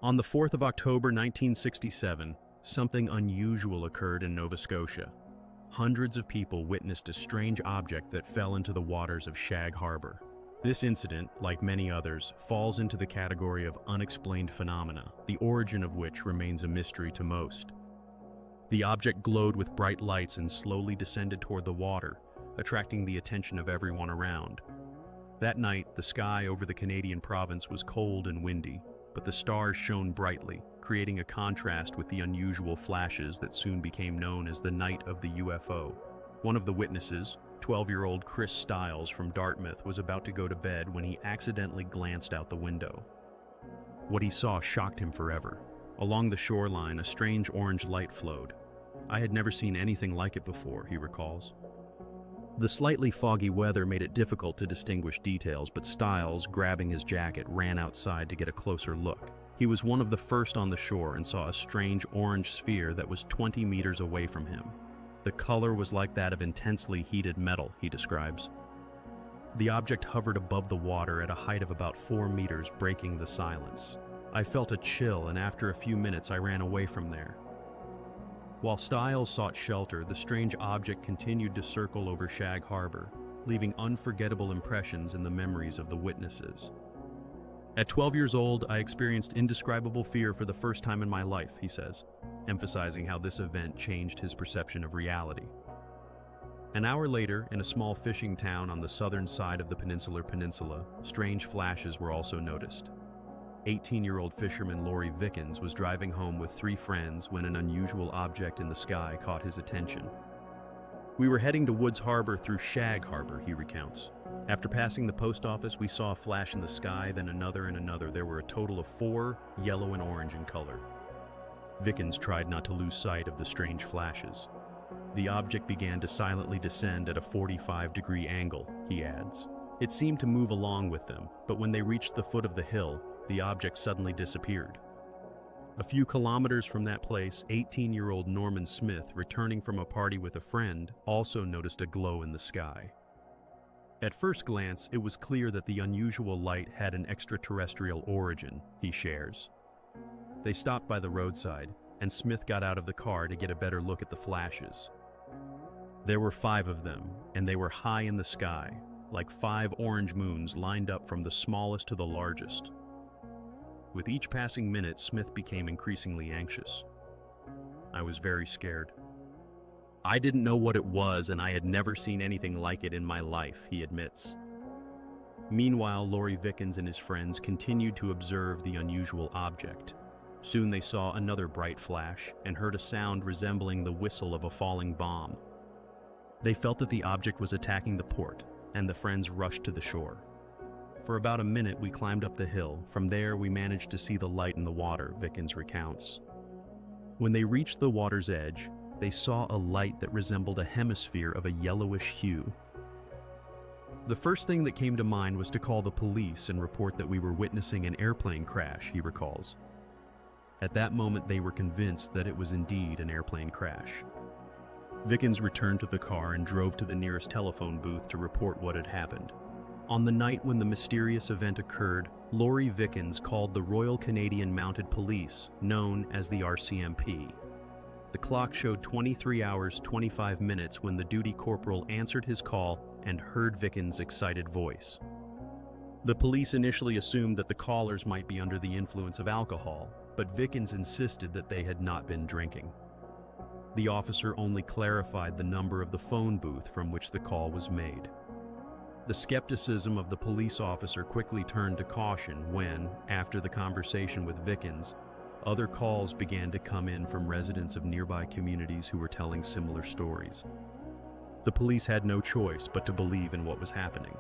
On the 4th of October 1967, something unusual occurred in Nova Scotia. Hundreds of people witnessed a strange object that fell into the waters of Shag Harbor. This incident, like many others, falls into the category of unexplained phenomena, the origin of which remains a mystery to most. The object glowed with bright lights and slowly descended toward the water, attracting the attention of everyone around. That night, the sky over the Canadian province was cold and windy, but the stars shone brightly, creating a contrast with the unusual flashes that soon became known as the Night of the UFO. One of the witnesses, 12-year-old Chris Stiles from Dartmouth, was about to go to bed when he accidentally glanced out the window. What he saw shocked him forever. Along the shoreline, a strange orange light flowed. "I had never seen anything like it before," he recalls. The slightly foggy weather made it difficult to distinguish details, but Stiles, grabbing his jacket, ran outside to get a closer look. He was one of the first on the shore and saw a strange orange sphere that was 20 meters away from him. The color was like that of intensely heated metal, he describes. The object hovered above the water at a height of about 4 meters, breaking the silence. "I felt a chill, and after a few minutes I ran away from there." While Stiles sought shelter, the strange object continued to circle over Shag Harbor, leaving unforgettable impressions in the memories of the witnesses. "At 12 years old, I experienced indescribable fear for the first time in my life," he says, emphasizing how this event changed his perception of reality. An hour later, in a small fishing town on the southern side of the Peninsular Peninsula, strange flashes were also noticed. 18-year-old fisherman Laurie Vickens was driving home with 3 friends when an unusual object in the sky caught his attention. "We were heading to Woods Harbor through Shag Harbor," he recounts. "After passing the post office, we saw a flash in the sky, then another and another. There were a total of 4, yellow and orange in color." Vickens tried not to lose sight of the strange flashes. "The object began to silently descend at a 45-degree angle," he adds. "It seemed to move along with them, but when they reached the foot of the hill, the object suddenly disappeared." A few kilometers from that place, 18-year-old Norman Smith, returning from a party with a friend, also noticed a glow in the sky. "At first glance, it was clear that the unusual light had an extraterrestrial origin," he shares. They stopped by the roadside, and Smith got out of the car to get a better look at the flashes. There were 5 of them, and they were high in the sky, like 5 orange moons lined up from the smallest to the largest. With each passing minute, Smith became increasingly anxious. "I was very scared. I didn't know what it was, and I had never seen anything like it in my life," he admits. Meanwhile, Laurie Vickens and his friends continued to observe the unusual object. Soon they saw another bright flash and heard a sound resembling the whistle of a falling bomb. They felt that the object was attacking the port, and the friends rushed to the shore. "For about a minute we climbed up the hill. From there we managed to see the light in the water," Vickens recounts. When they reached the water's edge, they saw a light that resembled a hemisphere of a yellowish hue. "The first thing that came to mind was to call the police and report that we were witnessing an airplane crash," he recalls. At that moment they were convinced that it was indeed an airplane crash. Vickens returned to the car and drove to the nearest telephone booth to report what had happened. On the night when the mysterious event occurred, Laurie Vickens called the Royal Canadian Mounted Police, known as the RCMP. The clock showed 23 hours 25 minutes when the duty corporal answered his call and heard Vickens' excited voice. The police initially assumed that the callers might be under the influence of alcohol, but Vickens insisted that they had not been drinking. The officer only clarified the number of the phone booth from which the call was made. The skepticism of the police officer quickly turned to caution when, after the conversation with Vickens, other calls began to come in from residents of nearby communities who were telling similar stories. The police had no choice but to believe in what was happening.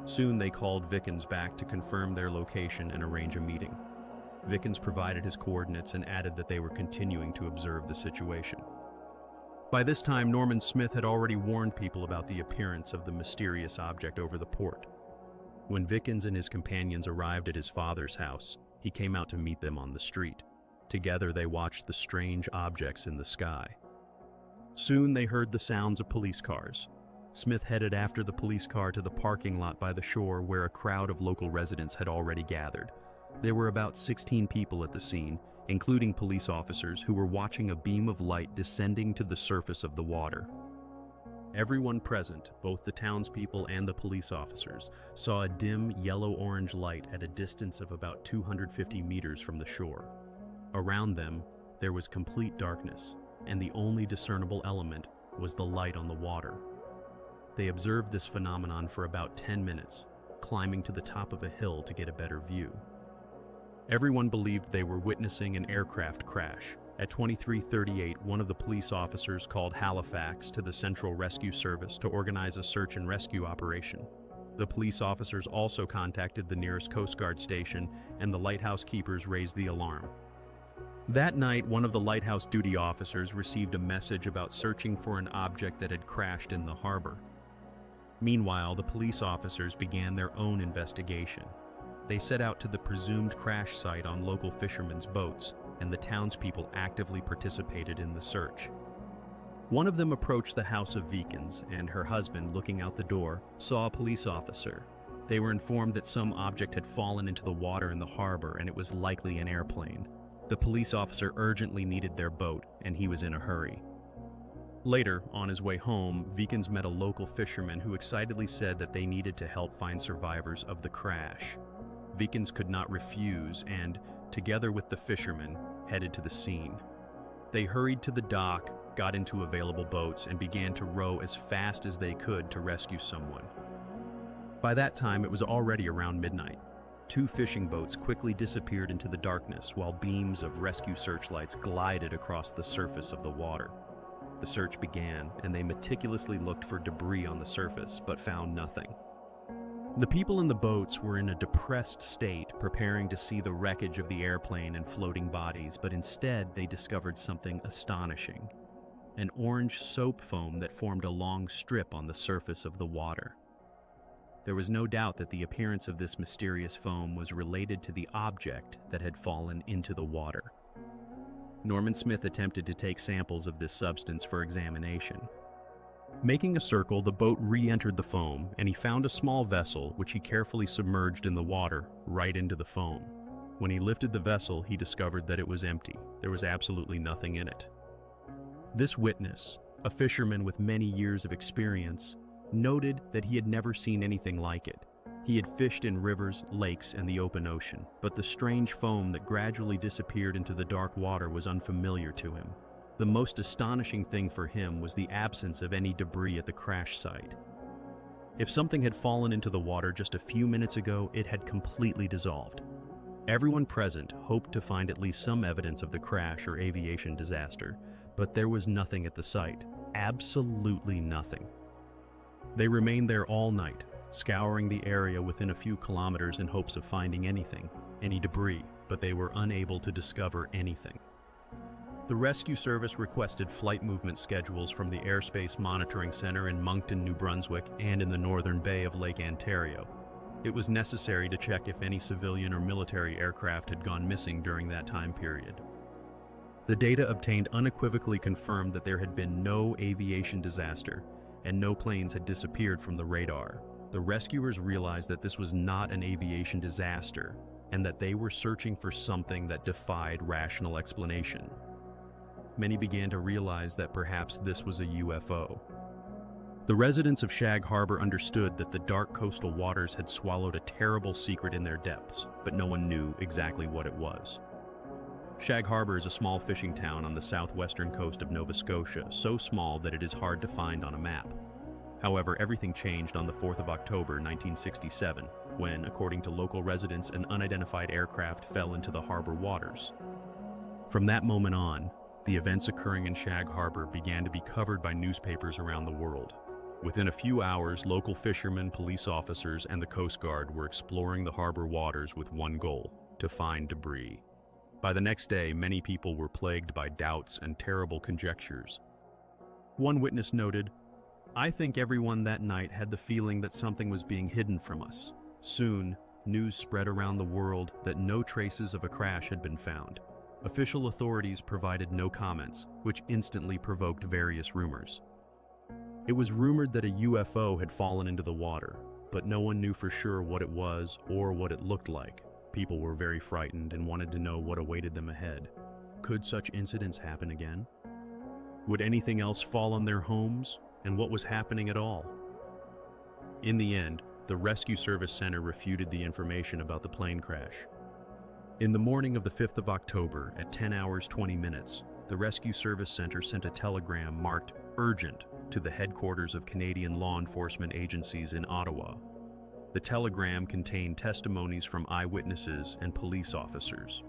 Soon they called Vickens back to confirm their location and arrange a meeting. Vickens provided his coordinates and added that they were continuing to observe the situation. By this time, Norman Smith had already warned people about the appearance of the mysterious object over the port. When Vickens and his companions arrived at his father's house, he came out to meet them on the street. Together they watched the strange objects in the sky. Soon they heard the sounds of police cars. Smith headed after the police car to the parking lot by the shore where a crowd of local residents had already gathered. There were about 16 people at the scene, including police officers who were watching a beam of light descending to the surface of the water. Everyone present, both the townspeople and the police officers, saw a dim yellow-orange light at a distance of about 250 meters from the shore. Around them, there was complete darkness, and the only discernible element was the light on the water. They observed this phenomenon for about 10 minutes, climbing to the top of a hill to get a better view. Everyone believed they were witnessing an aircraft crash. At 23:38, one of the police officers called Halifax to the Central Rescue Service to organize a search and rescue operation. The police officers also contacted the nearest Coast Guard station, and the lighthouse keepers raised the alarm. That night, one of the lighthouse duty officers received a message about searching for an object that had crashed in the harbor. Meanwhile, the police officers began their own investigation. They set out to the presumed crash site on local fishermen's boats, and the townspeople actively participated in the search. One of them approached the house of Vikens, and her husband, looking out the door, saw a police officer. They were informed that some object had fallen into the water in the harbor, and it was likely an airplane. The police officer urgently needed their boat, and he was in a hurry. Later, on his way home, Vikens met a local fisherman who excitedly said that they needed to help find survivors of the crash. Vikens could not refuse and, together with the fisherman, headed to the scene. They hurried to the dock, got into available boats, and began to row as fast as they could to rescue someone. By that time, it was already around midnight. 2 fishing boats quickly disappeared into the darkness while beams of rescue searchlights glided across the surface of the water. The search began, and they meticulously looked for debris on the surface, but found nothing. The people in the boats were in a depressed state, preparing to see the wreckage of the airplane and floating bodies, but instead they discovered something astonishing: an orange soap foam that formed a long strip on the surface of the water. There was no doubt that the appearance of this mysterious foam was related to the object that had fallen into the water. Norman Smith attempted to take samples of this substance for examination. Making a circle, the boat re-entered the foam, and he found a small vessel which he carefully submerged in the water right into the foam. When he lifted the vessel, he discovered that it was empty. There was absolutely nothing in it. This witness, a fisherman with many years of experience, noted that he had never seen anything like it. He had fished in rivers, lakes, and the open ocean, but the strange foam that gradually disappeared into the dark water was unfamiliar to him. The most astonishing thing for him was the absence of any debris at the crash site. If something had fallen into the water just a few minutes ago, it had completely dissolved. Everyone present hoped to find at least some evidence of the crash or aviation disaster, but there was nothing at the site. Absolutely nothing. They remained there all night, scouring the area within a few kilometers in hopes of finding anything, any debris, but they were unable to discover anything. The rescue service requested flight movement schedules from the Airspace Monitoring Center in Moncton, New Brunswick, and in the northern bay of Lake Ontario. It was necessary to check if any civilian or military aircraft had gone missing during that time period. The data obtained unequivocally confirmed that there had been no aviation disaster, and no planes had disappeared from the radar. The rescuers realized that this was not an aviation disaster, and that they were searching for something that defied rational explanation. Many began to realize that perhaps this was a UFO. The residents of Shag Harbor understood that the dark coastal waters had swallowed a terrible secret in their depths, but no one knew exactly what it was. Shag Harbor is a small fishing town on the southwestern coast of Nova Scotia, so small that it is hard to find on a map. However, everything changed on the 4th of October, 1967, when, according to local residents, an unidentified aircraft fell into the harbor waters. From that moment on, the events occurring in Shag Harbor began to be covered by newspapers around the world. Within a few hours, local fishermen, police officers, and the Coast Guard were exploring the harbor waters with one goal: to find debris. By the next day, many people were plagued by doubts and terrible conjectures. One witness noted, "I think everyone that night had the feeling that something was being hidden from us. Soon, news spread around the world that no traces of a crash had been found. Official authorities provided no comments, which instantly provoked various rumors. It was rumored that a UFO had fallen into the water, but no one knew for sure what it was or what it looked like. People were very frightened and wanted to know what awaited them ahead. Could such incidents happen again? Would anything else fall on their homes? And what was happening at all? In the end, the Rescue Service Center refuted the information about the plane crash. In the morning of the 5th of October at 10 hours 20 minutes, the Rescue Service Center sent a telegram marked urgent to the headquarters of Canadian law enforcement agencies in Ottawa. The telegram contained testimonies from eyewitnesses and police officers.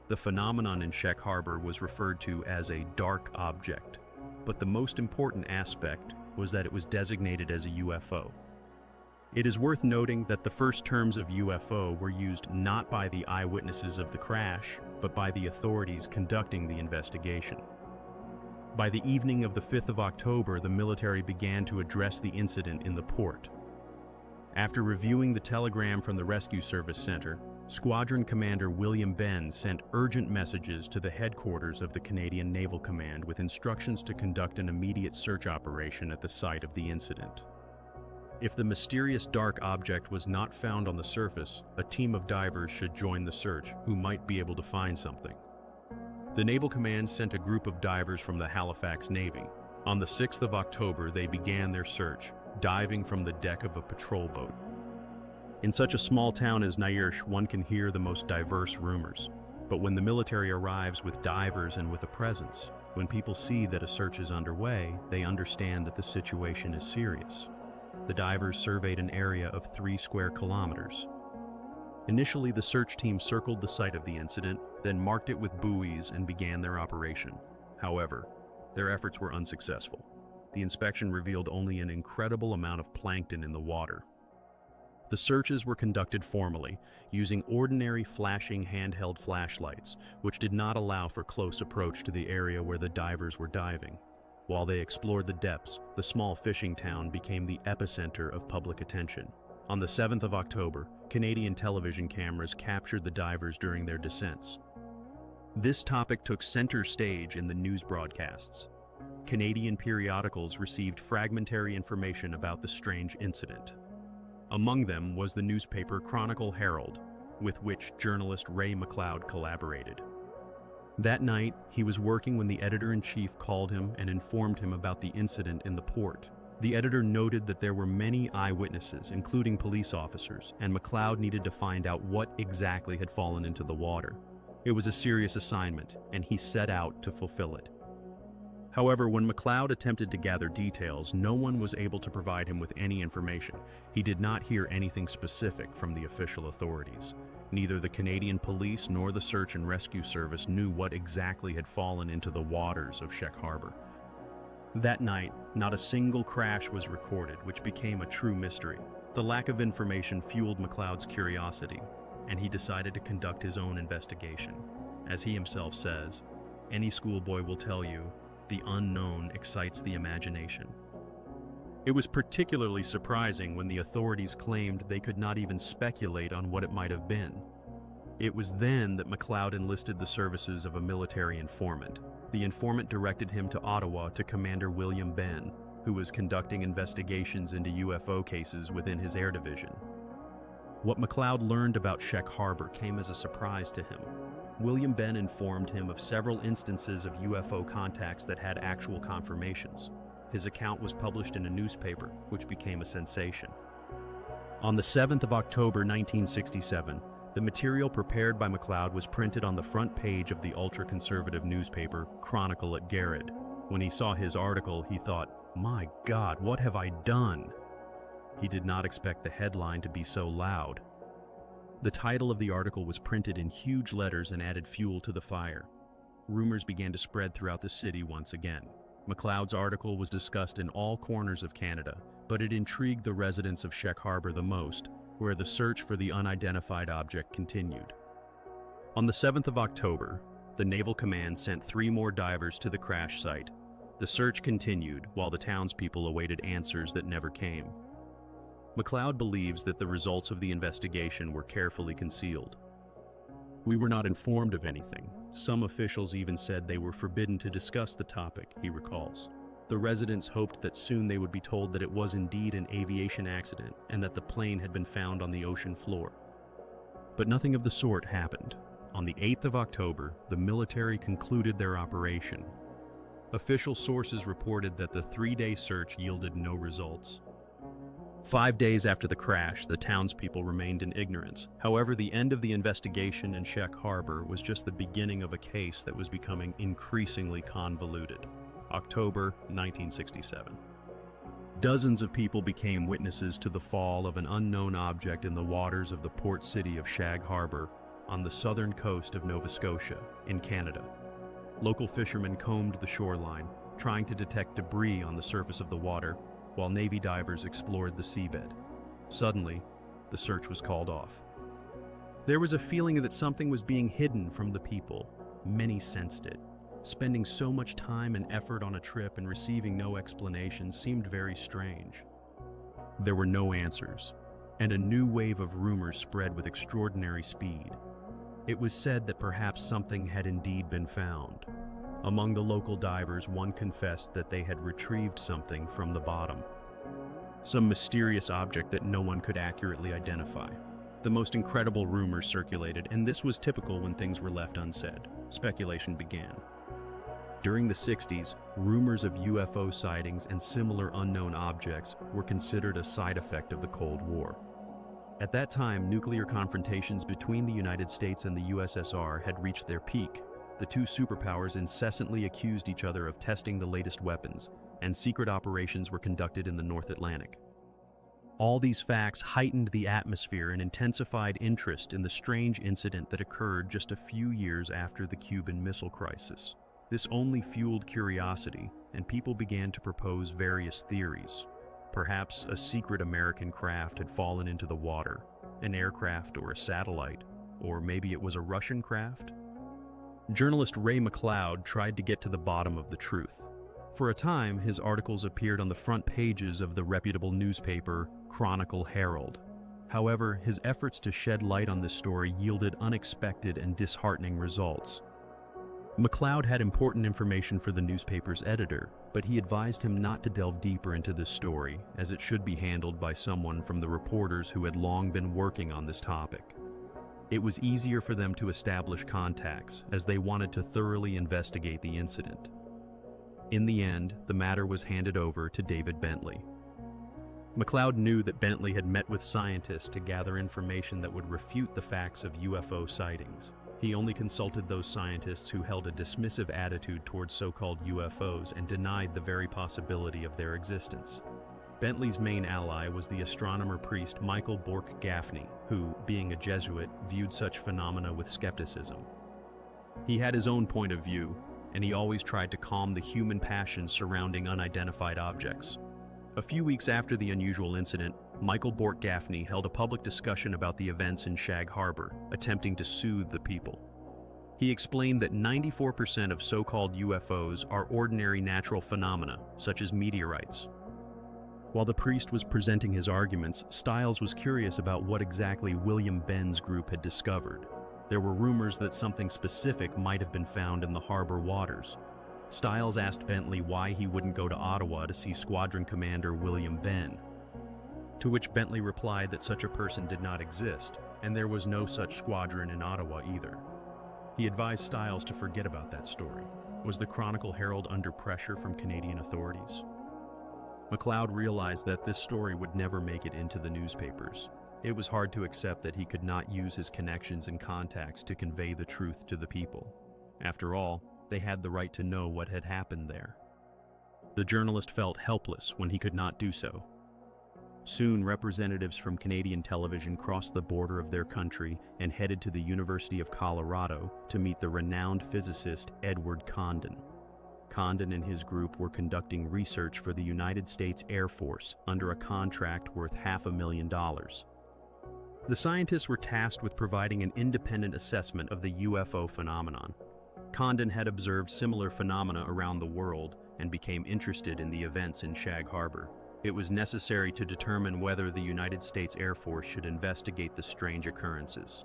The phenomenon in Shek Harbor was referred to as a dark object, but the most important aspect was that it was designated as a UFO. It is worth noting that the first terms of UFO were used not by the eyewitnesses of the crash, but by the authorities conducting the investigation. By the evening of the 5th of October, the military began to address the incident in the port. After reviewing the telegram from the Rescue Service Center, Squadron Commander William Benn sent urgent messages to the headquarters of the Canadian Naval Command with instructions to conduct an immediate search operation at the site of the incident. If the mysterious dark object was not found on the surface, a team of divers should join the search who might be able to find something. The Naval Command sent a group of divers from the Halifax Navy. On the 6th of October, they began their search, diving from the deck of a patrol boat. In such a small town as Nairsh, one can hear the most diverse rumors. But when the military arrives with divers and with a presence, when people see that a search is underway, they understand that the situation is serious. The divers surveyed an area of 3 square kilometers. Initially, the search team circled the site of the incident, then marked it with buoys and began their operation. However, their efforts were unsuccessful. The inspection revealed only an incredible amount of plankton in the water. The searches were conducted formally, using ordinary flashing handheld flashlights, which did not allow for close approach to the area where the divers were diving. While they explored the depths, the small fishing town became the epicenter of public attention. On the 7th of October, Canadian television cameras captured the divers during their descents. This topic took center stage in the news broadcasts. Canadian periodicals received fragmentary information about the strange incident. Among them was the newspaper Chronicle Herald, with which journalist Ray McLeod collaborated. That night, he was working when the editor-in-chief called him and informed him about the incident in the port. The editor noted that there were many eyewitnesses, including police officers, and McLeod needed to find out what exactly had fallen into the water. It was a serious assignment, and he set out to fulfill it. However, when McLeod attempted to gather details, no one was able to provide him with any information. He did not hear anything specific from the official authorities. Neither the Canadian Police nor the Search and Rescue Service knew what exactly had fallen into the waters of Shek Harbor. That night, not a single crash was recorded, which became a true mystery. The lack of information fueled McLeod's curiosity, and he decided to conduct his own investigation. As he himself says, "Any schoolboy will tell you, the unknown excites the imagination." It was particularly surprising when the authorities claimed they could not even speculate on what it might have been. It was then that McLeod enlisted the services of a military informant. The informant directed him to Ottawa to Commander William Benn, who was conducting investigations into UFO cases within his air division. What McLeod learned about Shek Harbor came as a surprise to him. William Benn informed him of several instances of UFO contacts that had actual confirmations. His account was published in a newspaper, which became a sensation. On the 7th of October 1967, the material prepared by McLeod was printed on the front page of the ultra-conservative newspaper Chronicle at Garrett. When he saw his article, he thought, "My God, what have I done?" He did not expect the headline to be so loud. The title of the article was printed in huge letters and added fuel to the fire. Rumors began to spread throughout the city once again. McLeod's article was discussed in all corners of Canada, but it intrigued the residents of Shek Harbor the most, where the search for the unidentified object continued. On the 7th of October, the Naval Command sent 3 more divers to the crash site. The search continued while the townspeople awaited answers that never came. McLeod believes that the results of the investigation were carefully concealed. "We were not informed of anything. Some officials even said they were forbidden to discuss the topic," he recalls. The residents hoped that soon they would be told that it was indeed an aviation accident and that the plane had been found on the ocean floor. But nothing of the sort happened. On the 8th of October, the military concluded their operation. Official sources reported that the 3-day search yielded no results. 5 days after the crash, the townspeople remained in ignorance. However, the end of the investigation in Shag Harbor was just the beginning of a case that was becoming increasingly convoluted. October 1967. Dozens of people became witnesses to the fall of an unknown object in the waters of the port city of Shag Harbor on the southern coast of Nova Scotia, in Canada. Local fishermen combed the shoreline, trying to detect debris on the surface of the water, while Navy divers explored the seabed. Suddenly, the search was called off. There was a feeling that something was being hidden from the people. Many sensed it. Spending so much time and effort on a trip and receiving no explanation seemed very strange. There were no answers, and a new wave of rumors spread with extraordinary speed. It was said that perhaps something had indeed been found. Among the local divers, one confessed that they had retrieved something from the bottom. Some mysterious object that no one could accurately identify. The most incredible rumors circulated, and this was typical when things were left unsaid. Speculation began. During the 60s, rumors of UFO sightings and similar unknown objects were considered a side effect of the Cold War. At that time, nuclear confrontations between the United States and the USSR had reached their peak. The two superpowers incessantly accused each other of testing the latest weapons, and secret operations were conducted in the North Atlantic. All these facts heightened the atmosphere and intensified interest in the strange incident that occurred just a few years after the Cuban Missile Crisis. This only fueled curiosity, and people began to propose various theories. Perhaps a secret American craft had fallen into the water, an aircraft or a satellite, or maybe it was a Russian craft? Journalist Ray McLeod tried to get to the bottom of the truth. For a time, his articles appeared on the front pages of the reputable newspaper Chronicle Herald. However, his efforts to shed light on this story yielded unexpected and disheartening results. McLeod had important information for the newspaper's editor, but he advised him not to delve deeper into this story, as it should be handled by someone from the reporters who had long been working on this topic. It was easier for them to establish contacts, as they wanted to thoroughly investigate the incident. In the end, the matter was handed over to David Bentley. McLeod knew that Bentley had met with scientists to gather information that would refute the facts of UFO sightings. He only consulted those scientists who held a dismissive attitude towards so-called UFOs and denied the very possibility of their existence. Bentley's main ally was the astronomer priest Michael Bourke Gaffney, who, being a Jesuit, viewed such phenomena with skepticism. He had his own point of view, and he always tried to calm the human passions surrounding unidentified objects. A few weeks after the unusual incident, Michael Bourke Gaffney held a public discussion about the events in Shag Harbor, attempting to soothe the people. He explained that 94% of so-called UFOs are ordinary natural phenomena, such as meteorites. While the priest was presenting his arguments, Stiles was curious about what exactly William Benn's group had discovered. There were rumors that something specific might have been found in the harbor waters. Stiles asked Bentley why he wouldn't go to Ottawa to see Squadron Commander William Benn. To which Bentley replied that such a person did not exist, and there was no such squadron in Ottawa either. He advised Stiles to forget about that story. Was the Chronicle Herald under pressure from Canadian authorities? McLeod realized that this story would never make it into the newspapers. It was hard to accept that he could not use his connections and contacts to convey the truth to the people. After all, they had the right to know what had happened there. The journalist felt helpless when he could not do so. Soon, representatives from Canadian television crossed the border of their country and headed to the University of Colorado to meet the renowned physicist Edward Condon. Condon and his group were conducting research for the United States Air Force under a contract worth $500,000. The scientists were tasked with providing an independent assessment of the UFO phenomenon. Condon had observed similar phenomena around the world and became interested in the events in Shag Harbor. It was necessary to determine whether the United States Air Force should investigate the strange occurrences.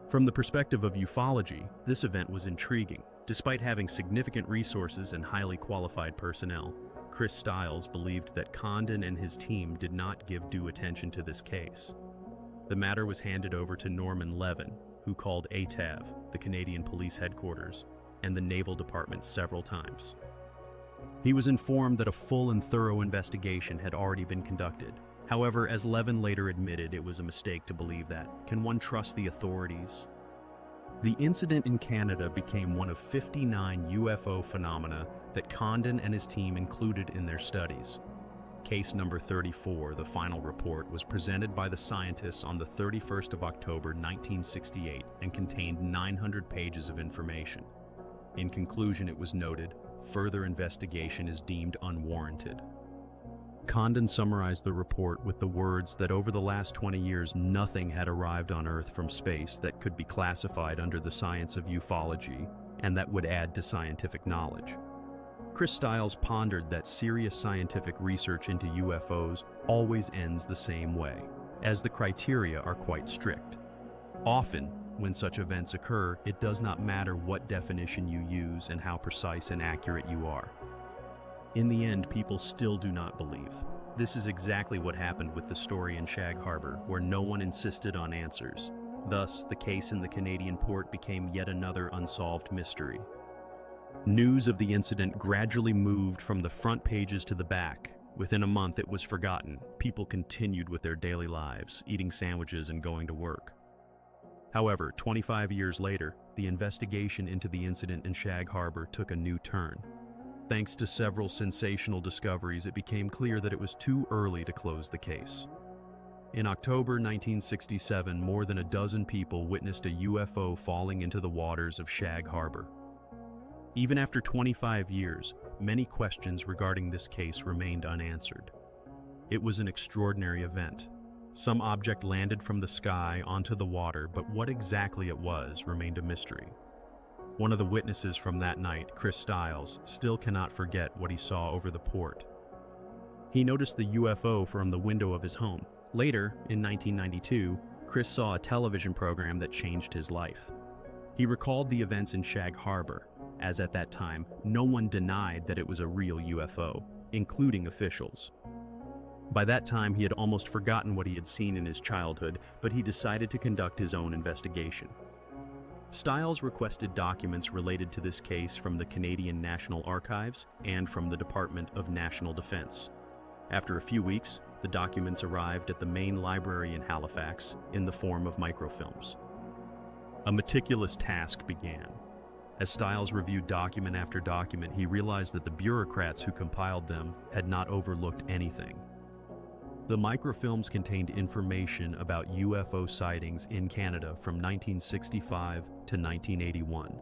From the perspective of ufology, this event was intriguing. Despite having significant resources and highly qualified personnel, Chris Stiles believed that Condon and his team did not give due attention to this case. The matter was handed over to Norman Levin, who called ATAV, the Canadian Police Headquarters, and the Naval Department several times. He was informed that a full and thorough investigation had already been conducted. However, as Levin later admitted, it was a mistake to believe that. Can one trust the authorities? The incident in Canada became one of 59 UFO phenomena that Condon and his team included in their studies. Case number 34, the final report, was presented by the scientists on the 31st of October 1968 and contained 900 pages of information. In conclusion, it was noted, further investigation is deemed unwarranted. Condon summarized the report with the words that over the last 20 years nothing had arrived on Earth from space that could be classified under the science of ufology and that would add to scientific knowledge. Chris Stiles pondered that serious scientific research into UFOs always ends the same way, as the criteria are quite strict. Often, when such events occur, it does not matter what definition you use and how precise and accurate you are. In the end, people still do not believe. This is exactly what happened with the story in Shag Harbor, where no one insisted on answers. Thus, the case in the Canadian port became yet another unsolved mystery. News of the incident gradually moved from the front pages to the back. Within a month, it was forgotten. People continued with their daily lives, eating sandwiches and going to work. However, 25 years later, the investigation into the incident in Shag Harbor took a new turn. Thanks to several sensational discoveries, it became clear that it was too early to close the case. In October 1967, more than a dozen people witnessed a UFO falling into the waters of Shag Harbor. Even after 25 years, many questions regarding this case remained unanswered. It was an extraordinary event. Some object landed from the sky onto the water, but what exactly it was remained a mystery. One of the witnesses from that night, Chris Stiles, still cannot forget what he saw over the port. He noticed the UFO from the window of his home. Later, in 1992, Chris saw a television program that changed his life. He recalled the events in Shag Harbor, as at that time, no one denied that it was a real UFO, including officials. By that time, he had almost forgotten what he had seen in his childhood, but he decided to conduct his own investigation. Stiles requested documents related to this case from the Canadian National Archives and from the Department of National Defense. After a few weeks, the documents arrived at the main library in Halifax in the form of microfilms. A meticulous task began. As Stiles reviewed document after document, he realized that the bureaucrats who compiled them had not overlooked anything. The microfilms contained information about UFO sightings in Canada from 1965 to 1981.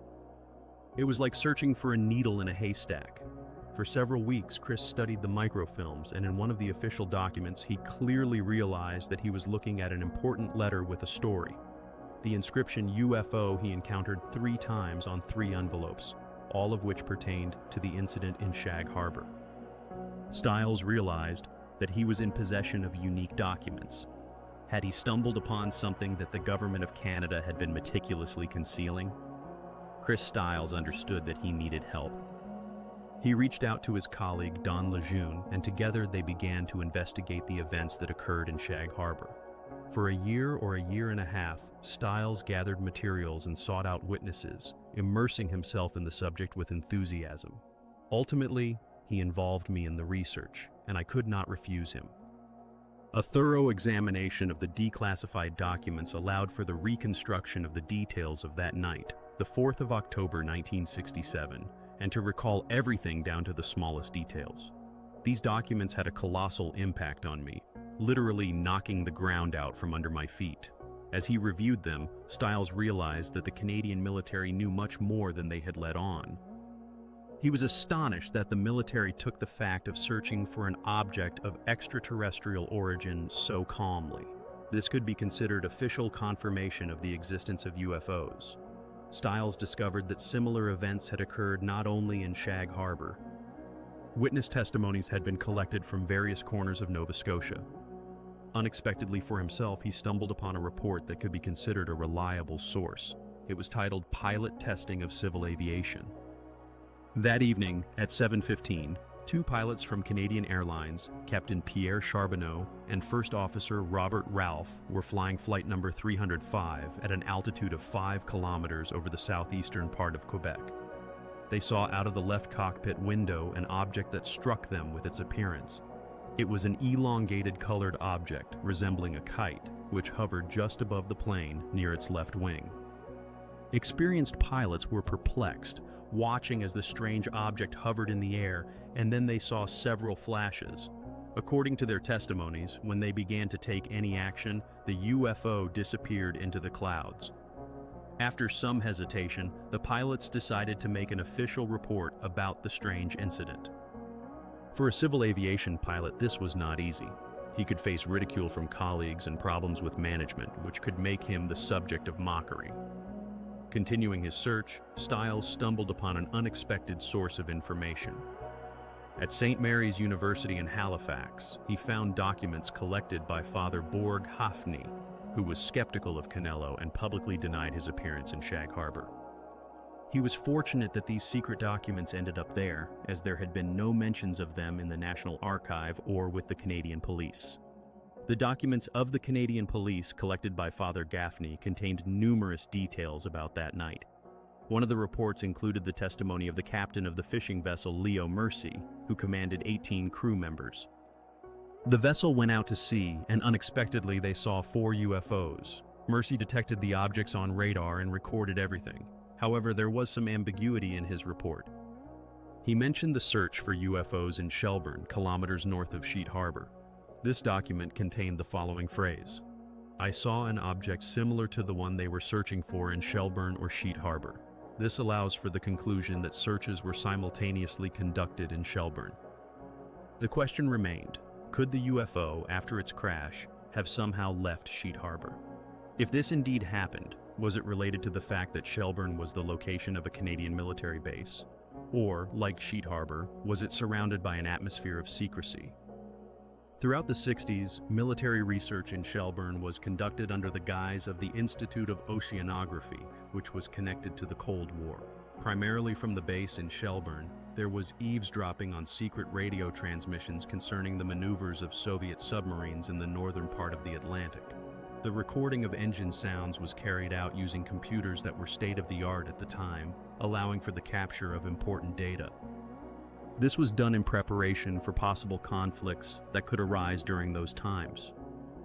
It was like searching for a needle in a haystack. For several weeks, Chris studied the microfilms, and in one of the official documents, he clearly realized that he was looking at an important letter with a story. The inscription UFO he encountered 3 times on 3 envelopes, all of which pertained to the incident in Shag Harbor. Stiles realized that he was in possession of unique documents. Had he stumbled upon something that the government of Canada had been meticulously concealing? Chris Stiles understood that he needed help. He reached out to his colleague Don Lejeune, and together they began to investigate the events that occurred in Shag Harbor. For a year or a year and a half, Stiles gathered materials and sought out witnesses, immersing himself in the subject with enthusiasm. Ultimately, he involved me in the research, and I could not refuse him. A thorough examination of the declassified documents allowed for the reconstruction of the details of that night, the 4th of October 1967, and to recall everything down to the smallest details. These documents had a colossal impact on me, literally knocking the ground out from under my feet. As he reviewed them, Stiles realized that the Canadian military knew much more than they had let on. He was astonished that the military took the fact of searching for an object of extraterrestrial origin so calmly. This could be considered official confirmation of the existence of UFOs. Stiles discovered that similar events had occurred not only in Shag Harbor. Witness testimonies had been collected from various corners of Nova Scotia. Unexpectedly for himself, he stumbled upon a report that could be considered a reliable source. It was titled Pilot Testing of Civil Aviation. That evening, at 7:15, Two pilots from Canadian Airlines, Captain Pierre Charbonneau and First Officer Robert Ralph, were flying flight number 305 at an altitude of 5 kilometers over the southeastern part of Quebec. They saw out of the left cockpit window an object that struck them with its appearance. It was an elongated colored object resembling a kite, which hovered just above the plane near its left wing. Experienced pilots were perplexed, watching as the strange object hovered in the air, and then they saw several flashes. According to their testimonies, when they began to take any action, the UFO disappeared into the clouds. After some hesitation, the pilots decided to make an official report about the strange incident. For a civil aviation pilot, this was not easy. He could face ridicule from colleagues and problems with management, which could make him the subject of mockery. Continuing his search, Stiles stumbled upon an unexpected source of information. At St. Mary's University in Halifax, he found documents collected by Father Borg Hafni, who was skeptical of Canelo and publicly denied his appearance in Shag Harbor. He was fortunate that these secret documents ended up there, as there had been no mentions of them in the National Archive or with the Canadian Police. The documents of the Canadian Police collected by Father Gaffney contained numerous details about that night. One of the reports included the testimony of the captain of the fishing vessel Leo Mercy, who commanded 18 crew members. The vessel went out to sea, and unexpectedly they saw 4 UFOs. Mercy detected the objects on radar and recorded everything. However, there was some ambiguity in his report. He mentioned the search for UFOs in Shelburne, kilometers north of Sheet Harbor. This document contained the following phrase: "I saw an object similar to the one they were searching for in Shelburne or Sheet Harbor." This allows for the conclusion that searches were simultaneously conducted in Shelburne. The question remained, could the UFO, after its crash, have somehow left Sheet Harbor? If this indeed happened, was it related to the fact that Shelburne was the location of a Canadian military base? Or, like Sheet Harbor, was it surrounded by an atmosphere of secrecy? Throughout the 60s, military research in Shelburne was conducted under the guise of the Institute of Oceanography, which was connected to the Cold War. Primarily from the base in Shelburne, there was eavesdropping on secret radio transmissions concerning the maneuvers of Soviet submarines in the northern part of the Atlantic. The recording of engine sounds was carried out using computers that were state-of-the-art at the time, allowing for the capture of important data. This was done in preparation for possible conflicts that could arise during those times.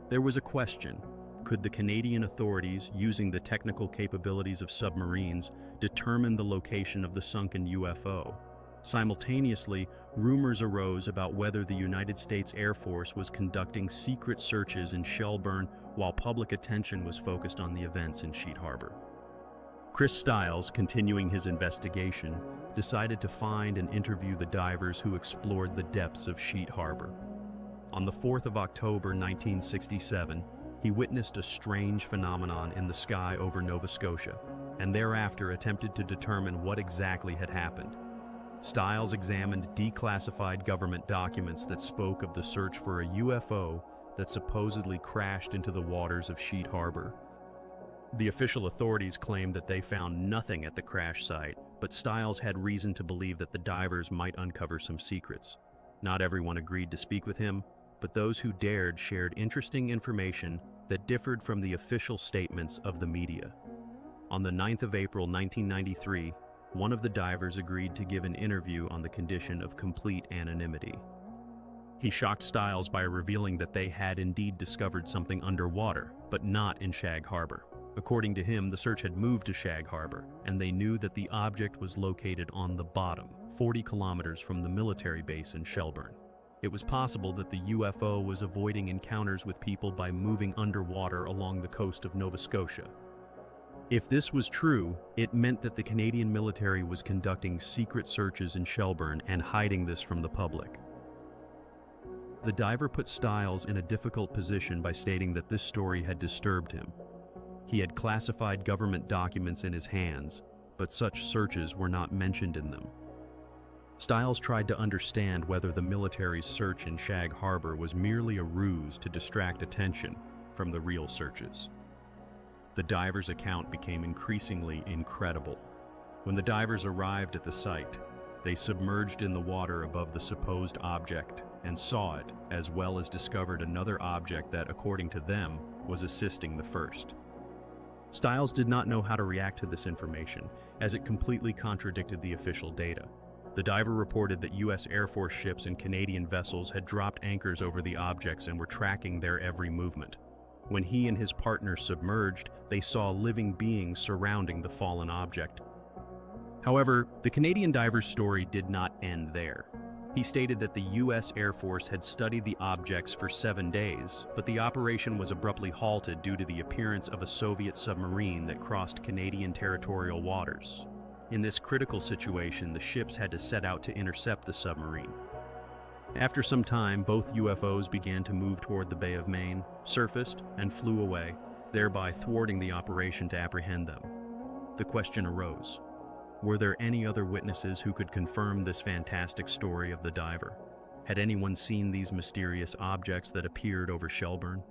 There was a question: could the Canadian authorities, using the technical capabilities of submarines, determine the location of the sunken UFO? Simultaneously, rumors arose about whether the United States Air Force was conducting secret searches in Shelburne while public attention was focused on the events in Sheet Harbor. Chris Stiles, continuing his investigation, decided to find and interview the divers who explored the depths of Sheet Harbor. On the 4th of October 1967, he witnessed a strange phenomenon in the sky over Nova Scotia, and thereafter attempted to determine what exactly had happened. Stiles examined declassified government documents that spoke of the search for a UFO that supposedly crashed into the waters of Sheet Harbor. The official authorities claimed that they found nothing at the crash site, but Stiles had reason to believe that the divers might uncover some secrets. Not everyone agreed to speak with him, but those who dared shared interesting information that differed from the official statements of the media. On the 9th of April 1993, one of the divers agreed to give an interview on the condition of complete anonymity. He shocked Stiles by revealing that they had indeed discovered something underwater, but not in Shag Harbor. According to him, the search had moved to Shag Harbor, and they knew that the object was located on the bottom, 40 kilometers from the military base in Shelburne. It was possible that the UFO was avoiding encounters with people by moving underwater along the coast of Nova Scotia. If this was true, it meant that the Canadian military was conducting secret searches in Shelburne and hiding this from the public. The diver put Stiles in a difficult position by stating that this story had disturbed him. He had classified government documents in his hands, but such searches were not mentioned in them. Stiles tried to understand whether the military's search in Shag Harbor was merely a ruse to distract attention from the real searches. The diver's account became increasingly incredible. When the divers arrived at the site, They submerged in the water above the supposed object and saw it, as well as discovered another object that, according to them, was assisting the first. Stiles did not know how to react to this information, as it completely contradicted the official data. The diver reported that U.S. Air Force ships and Canadian vessels had dropped anchors over the objects and were tracking their every movement. When he and his partner submerged, they saw living beings surrounding the fallen object. However, the Canadian diver's story did not end there. He stated that the U.S. Air Force had studied the objects for 7 days, but the operation was abruptly halted due to the appearance of a Soviet submarine that crossed Canadian territorial waters. In this critical situation, the ships had to set out to intercept the submarine. After some time, both UFOs began to move toward the Bay of Maine, surfaced, and flew away, thereby thwarting the operation to apprehend them. The question arose: were there any other witnesses who could confirm this fantastic story of the diver? Had anyone seen these mysterious objects that appeared over Shelburne?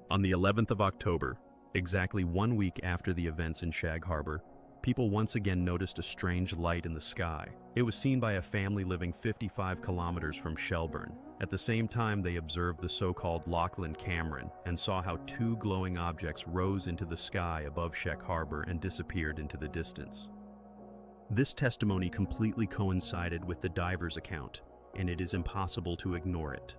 On the 11th of October, exactly 1 week after the events in Shag Harbor, people once again noticed a strange light in the sky. It was seen by a family living 55 kilometers from Shelburne. At the same time, they observed the so-called Lachlan Cameron and saw how 2 glowing objects rose into the sky above Shag Harbor and disappeared into the distance. This testimony completely coincided with the diver's account, and it is impossible to ignore it.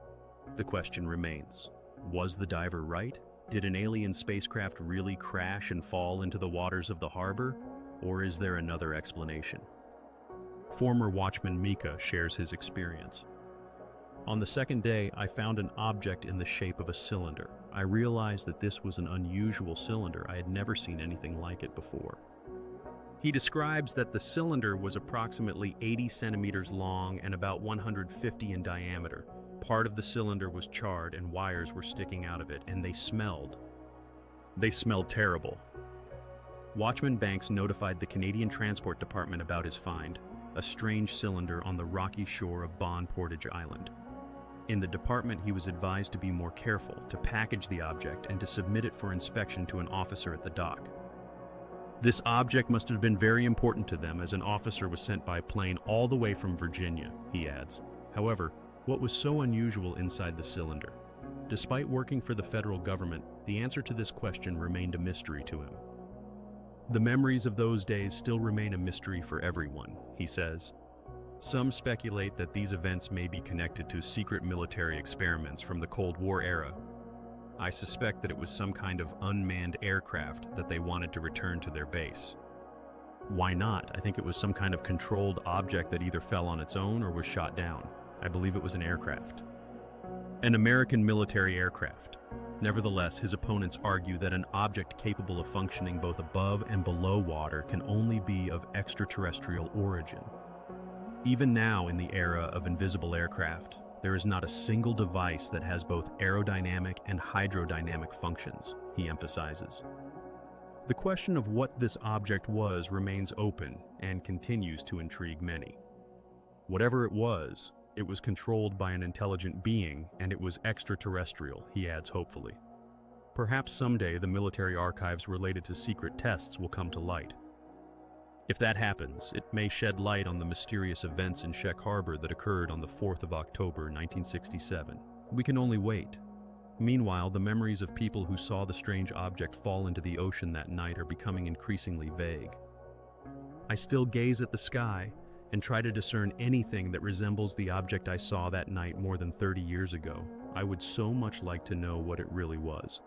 The question remains: was the diver right? Did an alien spacecraft really crash and fall into the waters of the harbor? Or is there another explanation? Former watchman Mika shares his experience. On the second day, I found an object in the shape of a cylinder. I realized that this was an unusual cylinder. I had never seen anything like it before. He describes that the cylinder was approximately 80 centimeters long and about 150 in diameter. Part of the cylinder was charred and wires were sticking out of it, and they smelled. They smelled terrible. Watchman Banks notified the Canadian Transport Department about his find, a strange cylinder on the rocky shore of Bon Portage Island. In the department, he was advised to be more careful, to package the object, and to submit it for inspection to an officer at the dock. This object must have been very important to them, as an officer was sent by plane all the way from Virginia, he adds. However, what was so unusual inside the cylinder? Despite working for the federal government, the answer to this question remained a mystery to him. The memories of those days still remain a mystery for everyone, he says. Some speculate that these events may be connected to secret military experiments from the Cold War era. I suspect that it was some kind of unmanned aircraft that they wanted to return to their base. Why not? I think it was some kind of controlled object that either fell on its own or was shot down. I believe it was an aircraft. An American military aircraft. Nevertheless, his opponents argue that an object capable of functioning both above and below water can only be of extraterrestrial origin. Even now, in the era of invisible aircraft, there is not a single device that has both aerodynamic and hydrodynamic functions, he emphasizes. The question of what this object was remains open and continues to intrigue many. Whatever it was controlled by an intelligent being, and it was extraterrestrial, he adds hopefully. Perhaps someday the military archives related to secret tests will come to light. If that happens, it may shed light on the mysterious events in Shag Harbor that occurred on the 4th of October, 1967. We can only wait. Meanwhile, the memories of people who saw the strange object fall into the ocean that night are becoming increasingly vague. I still gaze at the sky and try to discern anything that resembles the object I saw that night more than 30 years ago. I would so much like to know what it really was.